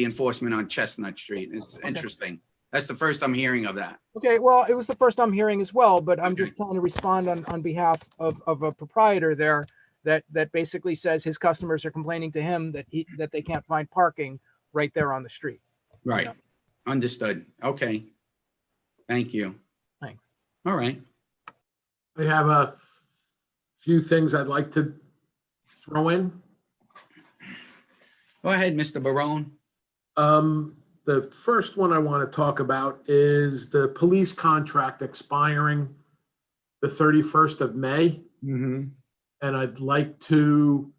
enforcement on Chestnut Street. It's interesting. That's the first I'm hearing of that. Okay, well, it was the first I'm hearing as well, but I'm just trying to respond on behalf of a proprietor there that basically says his customers are complaining to him that they can't find parking right there on the street. Right. Yeah. Understood. Okay. Thank you. Thanks. All right. I have a few things I'd like to throw in. Go ahead, Mr. Barone. The first one I want to talk about is the police contract expiring the 31st of May. Mm-hmm. And I'd like to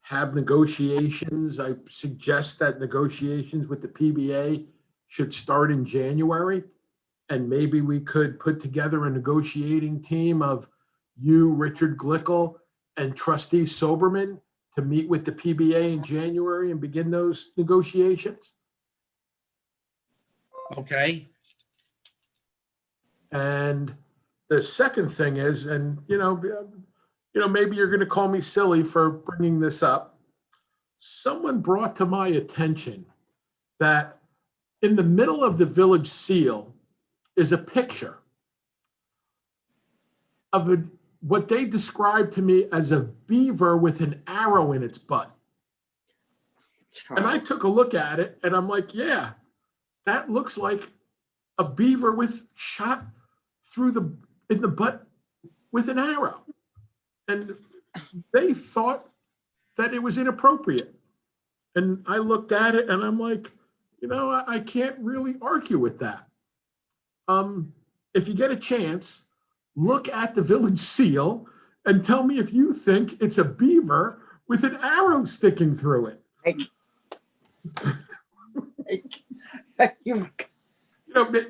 have negotiations. I suggest that negotiations with the PBA should start in January. And maybe we could put together a negotiating team of you, Richard Glickel, and Trustee Sauberman to meet with the PBA in January and begin those negotiations. Okay. And the second thing is, and maybe you're going to call me silly for bringing this up. Someone brought to my attention that in the middle of the village seal is a picture of what they described to me as a beaver with an arrow in its butt. And I took a look at it and I'm like, yeah, that looks like a beaver with shot through in the butt with an arrow. And they thought that it was inappropriate. And I looked at it and I'm like, I can't really argue with that. If you get a chance, look at the village seal and tell me if you think it's a beaver with an arrow sticking through it.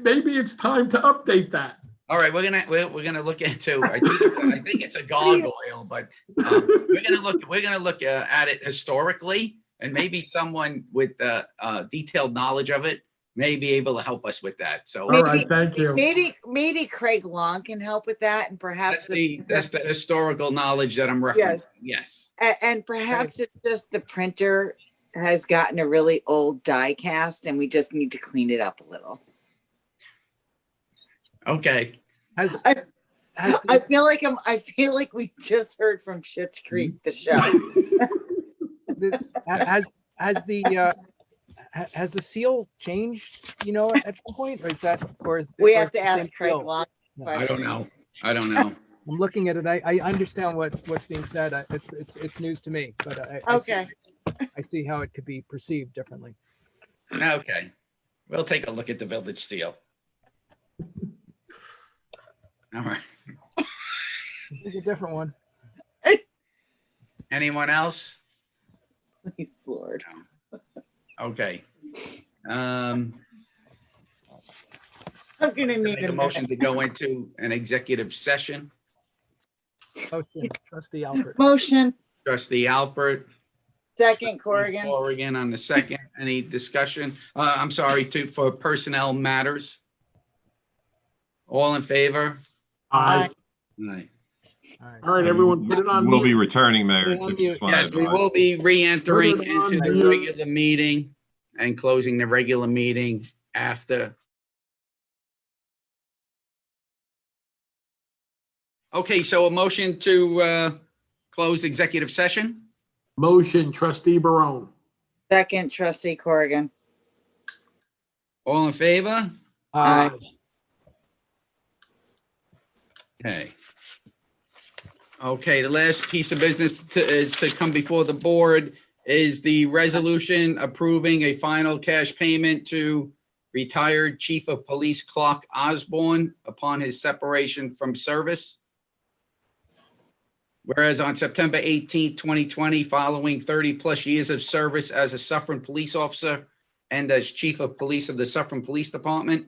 Maybe it's time to update that. All right, we're gonna look into. I think it's a gargoyle, but we're gonna look at it historically, and maybe someone with detailed knowledge of it may be able to help us with that. So, all right, thank you. Maybe Craig Long can help with that, and perhaps that's the historical knowledge that I'm referencing. Yes. And perhaps it's just the printer has gotten a really old die cast, and we just need to clean it up a little. Okay. I feel like we just heard from Schitt's Creek, the show. Has the seal changed, at some point, or is we have to ask Craig Long? I don't know. I'm looking at it. I understand what's being said. It's news to me, but I see how it could be perceived differently. Okay. We'll take a look at the village seal. All right. It's a different one. Anyone else? Please, Lord. Okay. I'm gonna make a motion to go into an executive session. Motion, Trustee Alpert. Motion. Trustee Alpert. Second, Corrigan. Corrigan on the second. Any discussion? I'm sorry, for personnel matters. All in favor? Aye. Aye. All right, everyone, put it on We'll be mute. returning, Mayor. Put it on just mute. wanna Yes, we advise. will be re-entering Put it on into the mute. regular meeting and closing the regular meeting after. Okay, so a motion to close executive session? Motion, trustee Barone. Second, trustee Corrigan. All in favor? Aye. Okay. Okay, the last piece of business is to come before the board is the resolution approving a final cash payment to retired Chief of Police Clerk Osborne upon his separation from service. Whereas on September 18th, 2020, following 30-plus years of service as a Suffern police officer and as Chief of Police of the Suffern Police Department,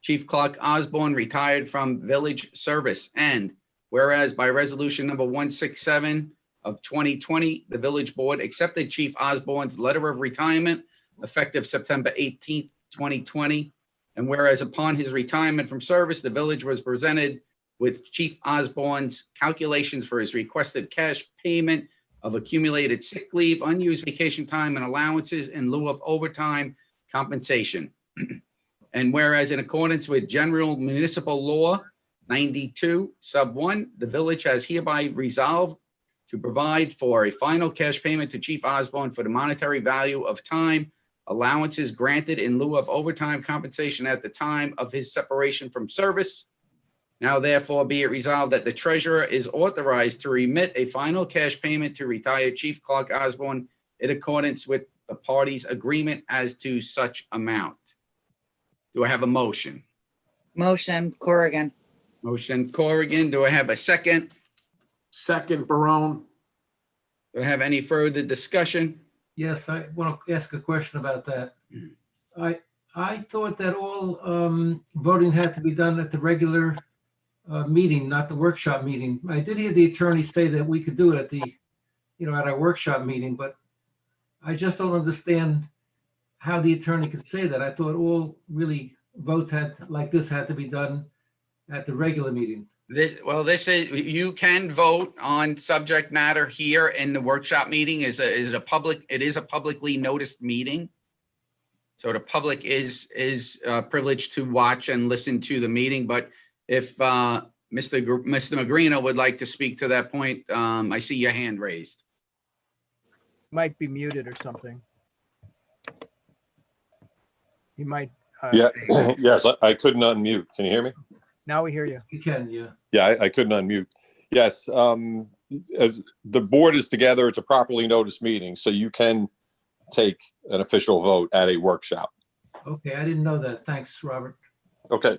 Chief Clerk Osborne retired from village service. And whereas by resolution number 167 of 2020, the village board accepted Chief Osborne's letter of retirement effective September 18th, 2020. And whereas upon his retirement from service, the village was presented with Chief Osborne's calculations for his requested cash payment of accumulated sick leave, unused vacation time, and allowances in lieu of overtime compensation. And whereas in accordance with General Municipal Law 92, Sub 1, the village has hereby resolved to provide for a final cash payment to Chief Osborne for the monetary value of time allowances granted in lieu of overtime compensation at the time of his separation from service. Now therefore be it resolved that the treasurer is authorized to remit a final cash payment to retired Chief Clerk Osborne in accordance with the parties' agreement as to such amount. Do I have a motion? Motion, Corrigan. Motion Corrigan. Do I have a second? Second, Barone. Do I have any further discussion? Yes, I want to ask a question about that. I thought that all voting had to be done at the regular meeting, not the workshop meeting. I did hear the attorney say that we could do it at the, at our workshop meeting, but I just don't understand how the attorney could say that. I thought all really votes like this had to be done at the regular meeting. This is, you can vote on subject matter here in the workshop meeting. It is a publicly noticed meeting. So the public is privileged to watch and listen to the meeting. But if Mr. Magrino would like to speak to that point, I see your hand raised. Might be muted or something. You might. Yeah, yes, I couldn't unmute. Can you hear me? Now we hear you. You can, yeah. Yeah, I couldn't unmute. Yes, as the board is together, it's a properly noticed meeting, so you can take an official vote at a workshop. Okay, I didn't know that. Thanks, Robert. Okay.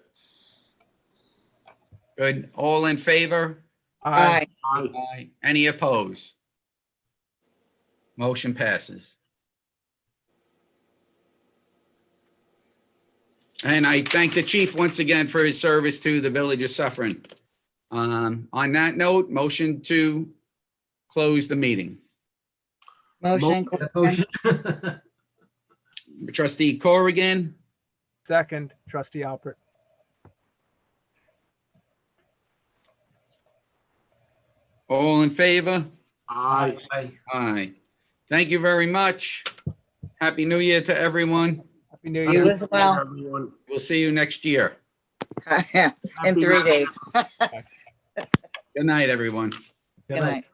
Good. All in favor? Aye. Aye. Any opposed? Motion passes. And I thank the chief once again for his service to the village of Suffern. On that note, motion to close the meeting. Motion, Corrigan. Trustee Corrigan, Second, trustee Alpert. all in favor? Aye. Aye. Thank you very much. Happy New Year to everyone. Happy New You Year. as well. Everyone. We'll see you next year. In 3 days. Good night, everyone. Good night.